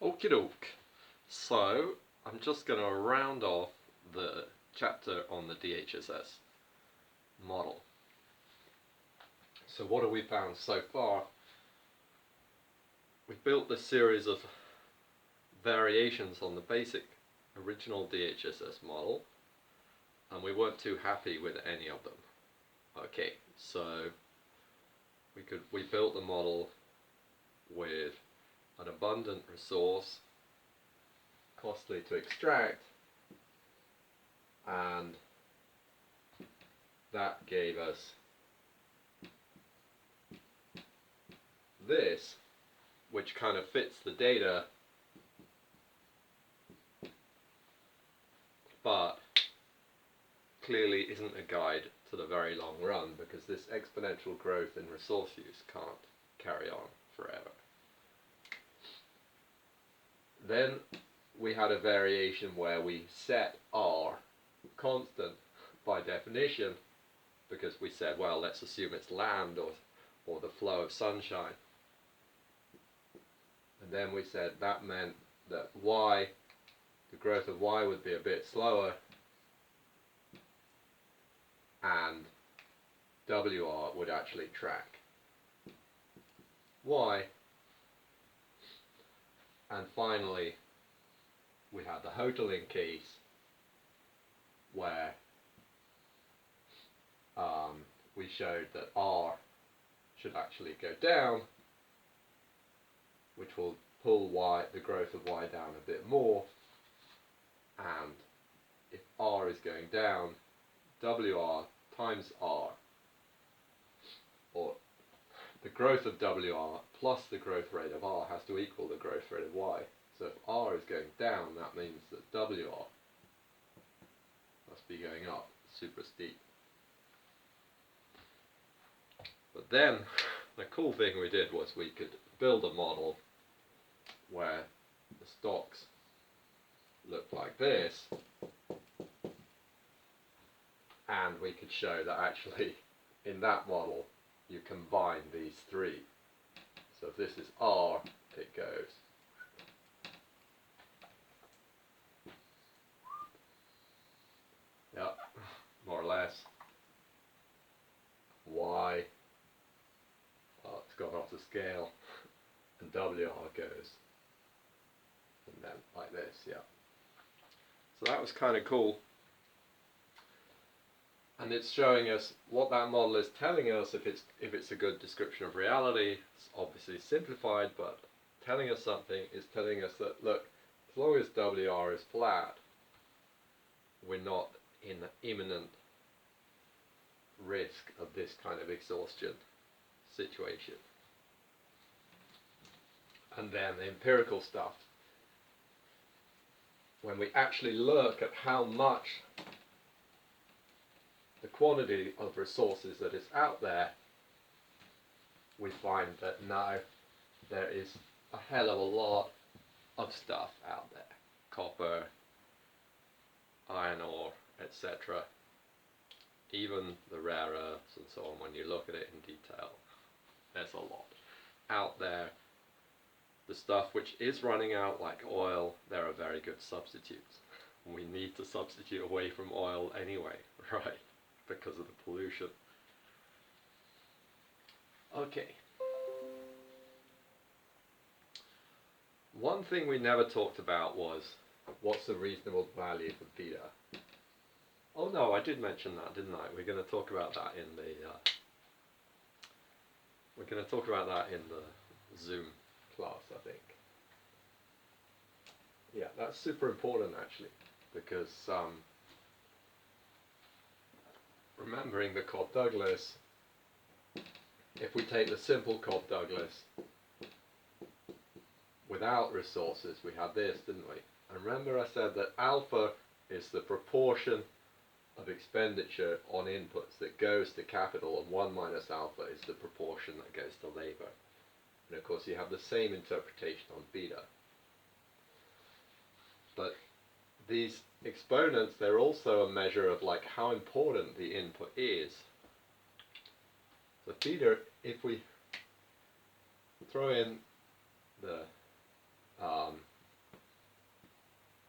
Okie doke. So, I'm just going to round off the chapter on the DHSS model. So what have we found so far? We've built this series of variations on the basic original DHSS model, and we weren't too happy with any of them. Okay, so we built the model with an abundant resource, costly to extract, and that gave us this, which kind of fits the data, but clearly isn't a guide to the very long run, because this exponential growth in resource use can't carry on forever. Then we had a variation where we set R constant by definition, because we said, well, let's assume it's land or the flow of sunshine. And then we said that meant that Y, the growth of Y would be a bit slower, and WR would actually track Y. And finally, we had the Hotelling case where we showed that R should actually go down, which will pull Y, the growth of Y, down a bit more. And if R is going down, WR times R, or the growth of WR plus the growth rate of R, has to equal the growth rate of Y. So if R is going down, that means that WR must be going up super steep. But then the cool thing we did was we could build a model where the stocks look like this, and we could show that actually in that model you combine these three. So if this is R, it goes more or less. Y, it's gone off the scale, and WR goes, and then like this, yeah. So that was kind of cool. And it's showing us what that model is telling us. If it's a good description of reality, it's obviously simplified, but telling us something is telling us that, look, as long as WR is flat, we're not in imminent risk of this kind of exhaustion situation. And then the empirical stuff, when we actually look at how much the quantity of resources that is out there, we find that now there is a hell of a lot of stuff out there. Copper, iron ore, etc. Even the rare earths and so on, when you look at it in detail, there's a lot out there. The stuff which is running out, like oil, there are very good substitutes. We need to substitute away from oil anyway, right? Because of the pollution. Okay. One thing we never talked about was, what's the reasonable value for beta? Oh no, I did mention that, didn't I? We're going to talk about that in the Zoom class, I think. Yeah, that's super important actually, because remembering the Cobb-Douglas, if we take the simple Cobb-Douglas without resources, we had this, didn't we? And remember I said that alpha is the proportion of expenditure on inputs that goes to capital, and 1 minus alpha is the proportion that goes to labor. And of course you have the same interpretation on beta. But these exponents, they're also a measure of like how important the input is. So beta, if we throw in the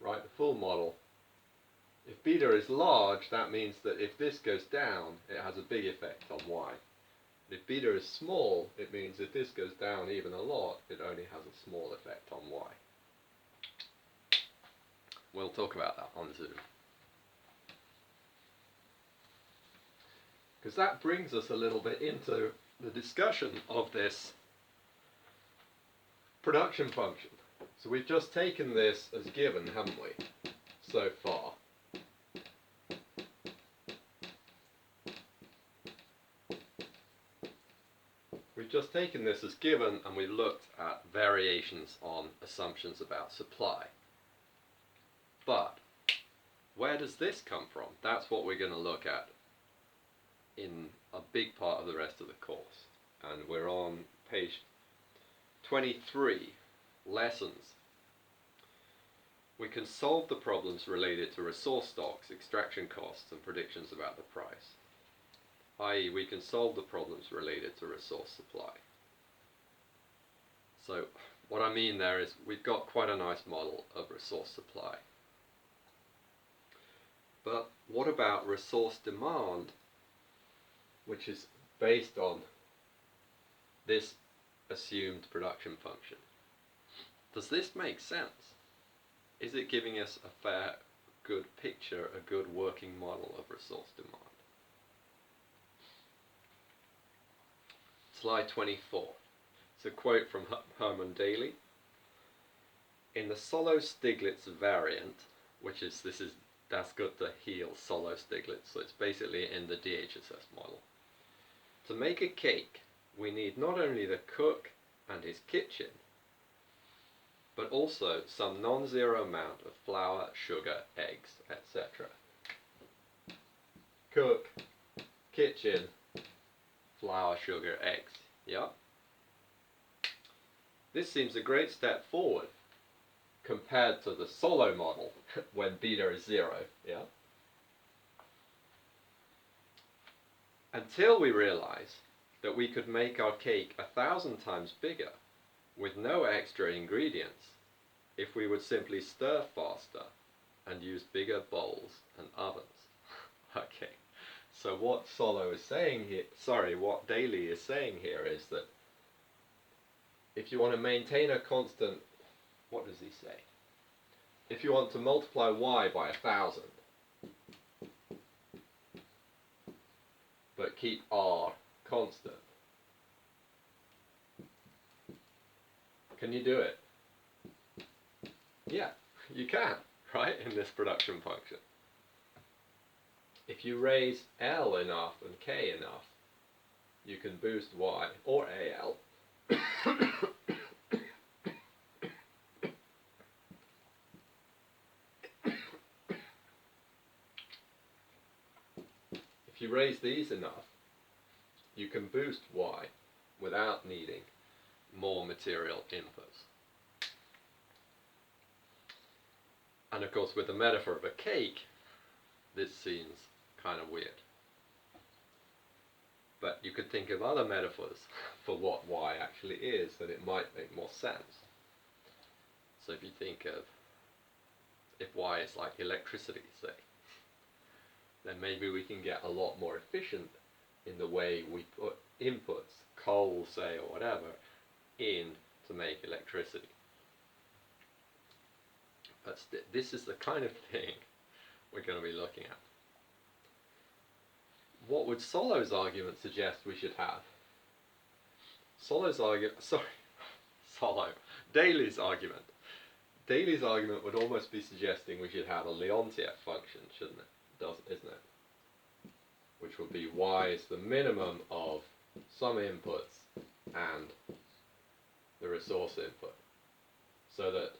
right? The full model. If beta is large, that means that if this goes down, it has a big effect on y. If beta is small, it means if this goes down even a lot, it only has a small effect on y. We'll talk about that on Zoom. Because that brings us a little bit into the discussion of this production function. So we've just taken this as given, haven't we, so far? We've just taken this as given and we've looked at variations on assumptions about supply. But where does this come from? That's what we're going to look at in a big part of the rest of the course. And we're on page 23, lessons. We can solve the problems related to resource stocks, extraction costs, and predictions about the price. I.e., we can solve the problems related to resource supply. So what I mean there is we've got quite a nice model of resource supply. But what about resource demand, which is based on this assumed production function? Does this make sense? Is it giving us a fair, good picture, a good working model of resource demand? Slide 24. It's a quote from Herman Daly. In the Solow-Stiglitz variant, which is, Das gute Heel Solow-Stiglitz, so it's basically in the DHSS model. To make a cake, we need not only the cook and his kitchen, but also some non-zero amount of flour, sugar, eggs, etc. Cook, kitchen, flour, sugar, eggs. Yeah? This seems a great step forward compared to the Solow model when beta is 0. Yeah? Until we realize that we could make our cake 1,000 times bigger with no extra ingredients if we would simply stir faster and use bigger bowls and ovens. Okay, so what Solow is saying here, what Daly is saying here is that if you want to maintain a constant, what does he say? If you want to multiply y by 1,000, but keep r constant, can you do it? Yeah, you can, right, in this production function. If you raise L enough and K enough, you can boost Y, or AL. If you raise these enough, you can boost Y without needing more material inputs. And of course, with the metaphor of a cake, this seems kind of weird. But you could think of other metaphors for what Y actually is, and it might make more sense. So if you think of, if Y is like electricity, say, then maybe we can get a lot more efficient in the way we put inputs, coal, say, or whatever, in to make electricity. But this is the kind of thing we're going to be looking at. What would Solow's argument suggest we should have? Daly's argument. Daly's argument would almost be suggesting we should have a Leontief function, shouldn't it? Isn't it? Which would be y is the minimum of some inputs and the resource input. So that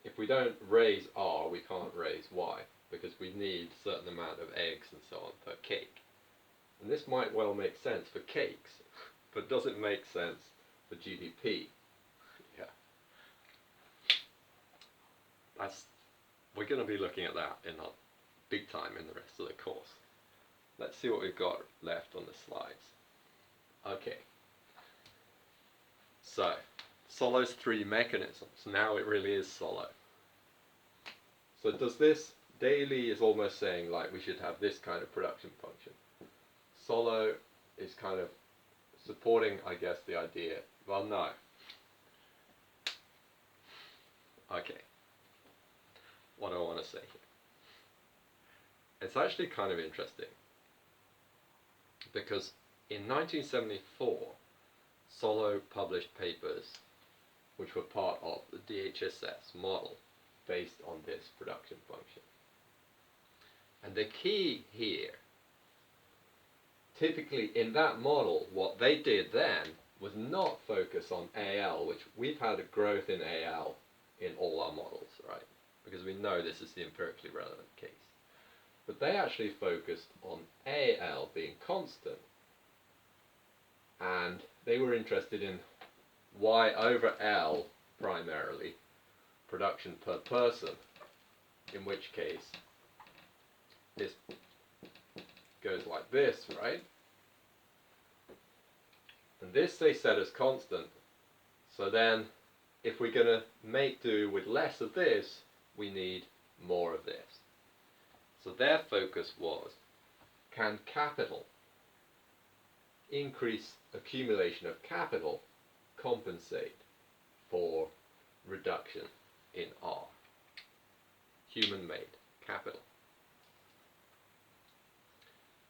if we don't raise r, we can't raise y, because we need a certain amount of eggs and so on per cake. And this might well make sense for cakes, but does it make sense for GDP? Yeah. We're going to be looking at that in a big time in the rest of the course. Let's see what we've got left on the slides. Okay. So, Solow's three mechanisms. Now it really is Solow. So does this, daily is almost saying like we should have this kind of production function. Solo is kind of supporting, I guess, the idea, well, no. Okay, what do I want to say here? It's actually kind of interesting because in 1974, Solo published papers which were part of the DHSS model based on this production function. And the key here, typically in that model, what they did then was not focus on AL, which we've had a growth in AL in all our models, right? Because we know this is the empirically relevant case. But they actually focused on AL being constant, and they were interested in Y over L primarily, production per person, in which case this goes like this, right? And this they set as constant, so then if we're going to make do with less of this, we need more of this. So their focus was, can capital, increase accumulation of capital, compensate for reduction in R, human-made capital?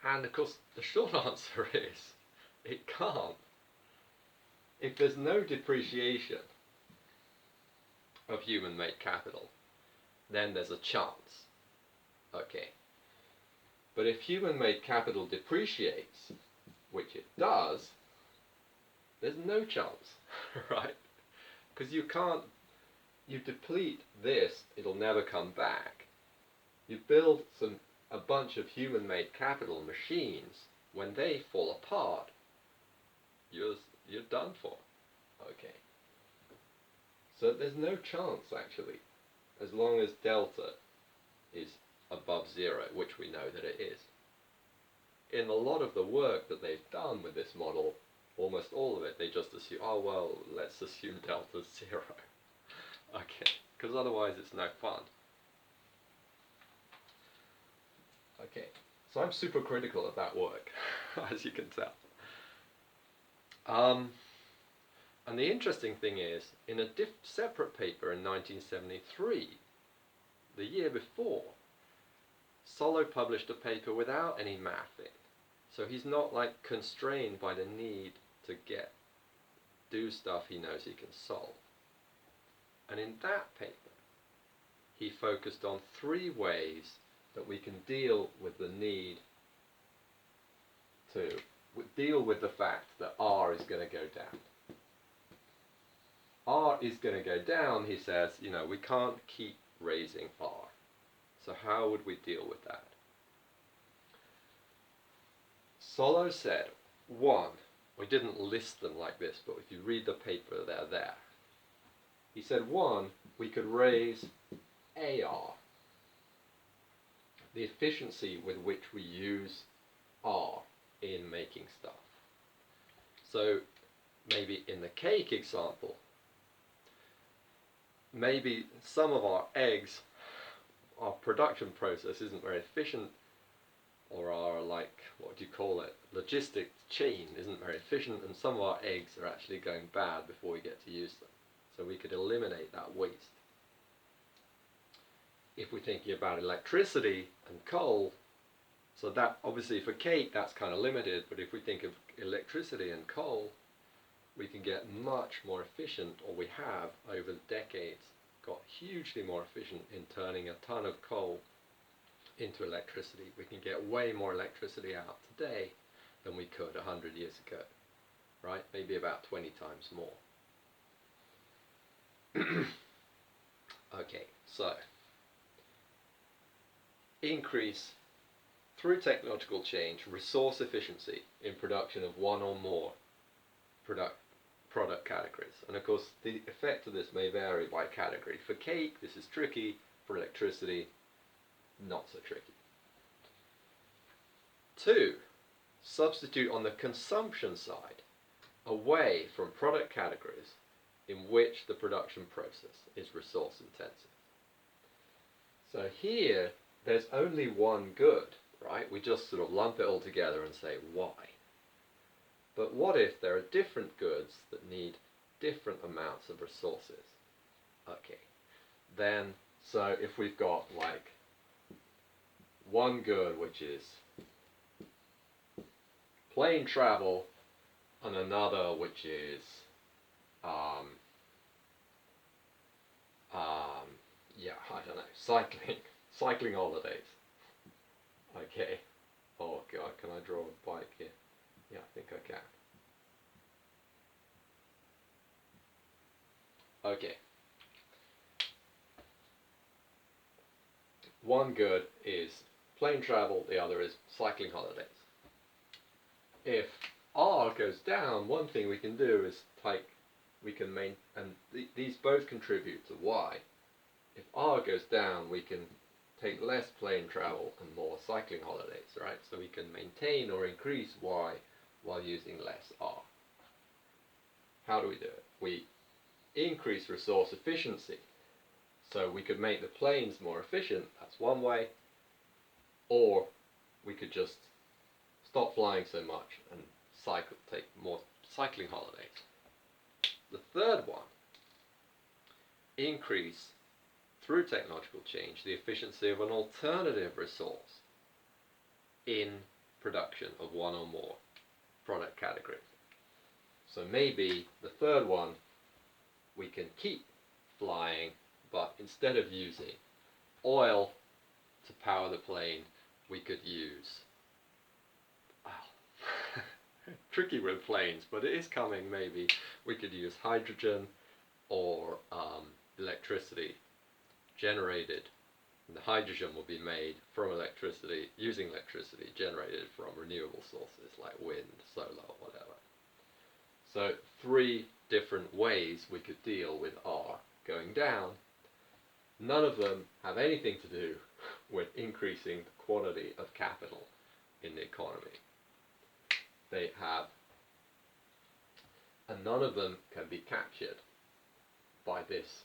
And of course the short answer is, it can't. If there's no depreciation of human-made capital, then there's a chance. Okay. But if human-made capital depreciates, which it does, there's no chance, right? Because you deplete this, it'll never come back. You build a bunch of human-made capital machines, when they fall apart, you're done for. Okay. So there's no chance, actually, as long as delta is above zero, which we know that it is. In a lot of the work that they've done with this model, almost all of it, they just assume, oh well, let's assume delta's zero. Okay, because otherwise it's no fun. Okay, so I'm super critical of that work, as you can tell. And the interesting thing is, in a separate paper in 1973, the year before, Solo published a paper without any math in. So he's not like constrained by the need to do stuff he knows he can solve. And in that paper, he focused on 3 ways that we can deal with the need to deal with the fact that R is going to go down. R is going to go down, he says, we can't keep raising R. So how would we deal with that? Solo said, 1, we didn't list them like this, but if you read the paper, they're there. He said, 1, we could raise AR, the efficiency with which we use R in making stuff. So maybe in the cake example, maybe some of our eggs, our production process isn't very efficient, or our, what do you call it, logistics chain isn't very efficient, and some of our eggs are actually going bad before we get to use them. So we could eliminate that waste. If we're thinking about electricity and coal, so that obviously for cake that's kind of limited, but if we think of electricity and coal, we can get much more efficient, or we have over the decades got hugely more efficient in turning a ton of coal into electricity. We can get way more electricity out today than we could 100 years ago, right? Maybe about 20 times more. Okay, so increase through technological change resource efficiency in production of one or more product categories. And of course the effect of this may vary by category. For cake this is tricky, for electricity not so tricky. 2, substitute on the consumption side away from product categories in which the production process is resource intensive. So here, there's only one good, right? We just sort of lump it all together and say why. But what if there are different goods that need different amounts of resources? Okay, then, so if we've got like one good which is plane travel and another which is yeah, I don't know, cycling holidays. Okay. Oh god, can I draw a bike here? Yeah, I think I can. Okay. One good is plane travel, the other is cycling holidays. If R goes down, one thing we can do is these both contribute to Y. If R goes down, we can take less plane travel and more cycling holidays, right? So we can maintain or increase Y while using less R. How do we do it? We increase resource efficiency. So we could make the planes more efficient, that's one way, or we could just stop flying so much and take more cycling holidays. The third one, increase through technological change the efficiency of an alternative resource in production of one or more product categories. So maybe the third one, we can keep flying, but instead of using oil to power the plane, we could use tricky with planes, but it is coming maybe. We could use hydrogen or electricity generated. And the hydrogen will be made from electricity, using electricity generated from renewable sources like wind, solar, whatever. So 3 different ways we could deal with R going down. None of them have anything to do with increasing the quantity of capital in the economy. They have, and none of them can be captured by this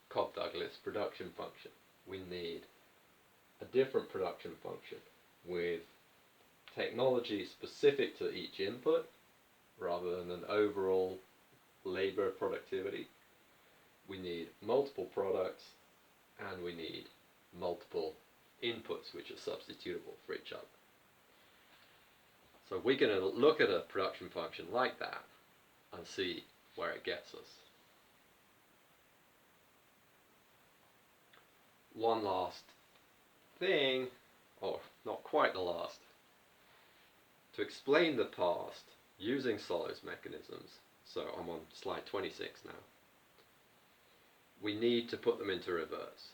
Cobb-Douglas production function. We need a different production function with technology specific to each input rather than an overall labor productivity. We need multiple products and we need multiple inputs which are substitutable for each other. So we're going to look at a production function like that and see where it gets us. One last thing, or not quite the last, to explain the past using Solo's mechanisms, so I'm on slide 26 now, we need to put them into reverse,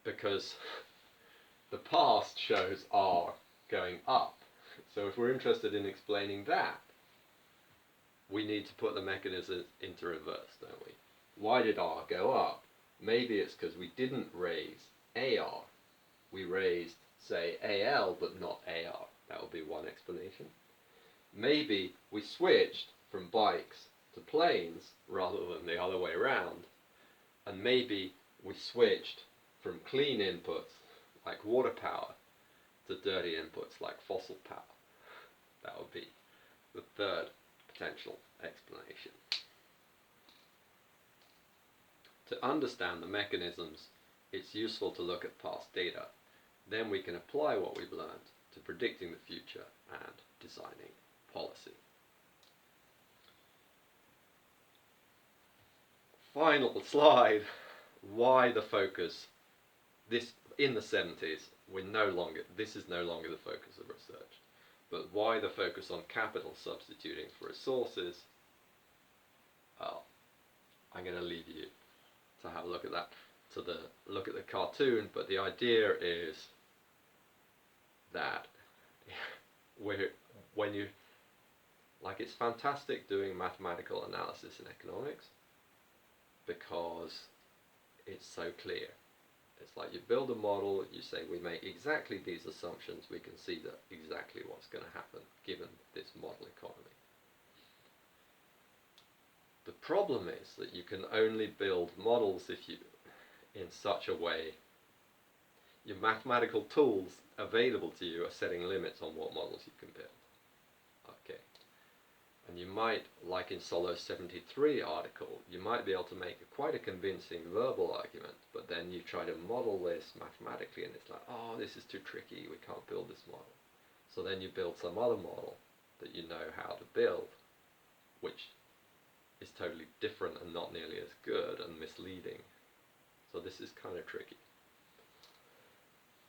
because the past shows R going up. So if we're interested in explaining that, we need to put the mechanism into reverse, don't we? Why did R go up? Maybe it's because we didn't raise AR. We raised, say, AL, but not AR. That would be one explanation. Maybe we switched from bikes to planes rather than the other way around. And maybe we switched from clean inputs, like water power, to dirty inputs, like fossil power. That would be the third potential explanation. To understand the mechanisms, it's useful to look at past data. Then we can apply what we've learned to predicting the future and designing policy. Final slide. Why the focus? This in the 70s, this is no longer the focus of research. But why the focus on capital substituting for resources? Well, I'm going to leave you to have a look at that, look at the cartoon, but the idea is that it's fantastic doing mathematical analysis in economics because it's so clear. It's like you build a model, you say we make exactly these assumptions, we can see that exactly what's going to happen given this model economy. The problem is that you can only build models in such a way your mathematical tools available to you are setting limits on what models you can build. Okay. And you might, like in Solo's 73 article, you might be able to make quite a convincing verbal argument, but then you try to model this mathematically and it's like, oh, this is too tricky, we can't build this model. So then you build some other model that you know how to build, which is totally different and not nearly as good and misleading. So this is kind of tricky.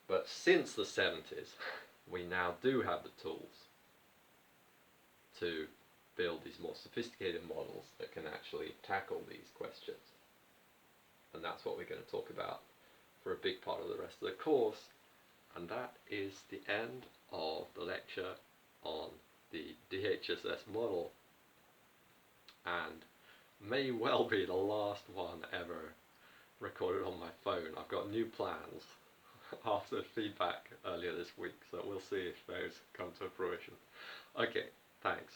But since the 70s, we now do have the tools to build these more sophisticated models that can actually tackle these questions. And that's what we're going to talk about for a big part of the rest of the course. And that is the end of the lecture on the DHSS model, and may well be the last one ever recorded on my phone. I've got new plans after feedback earlier this week, so we'll see if those come to fruition. Okay, thanks.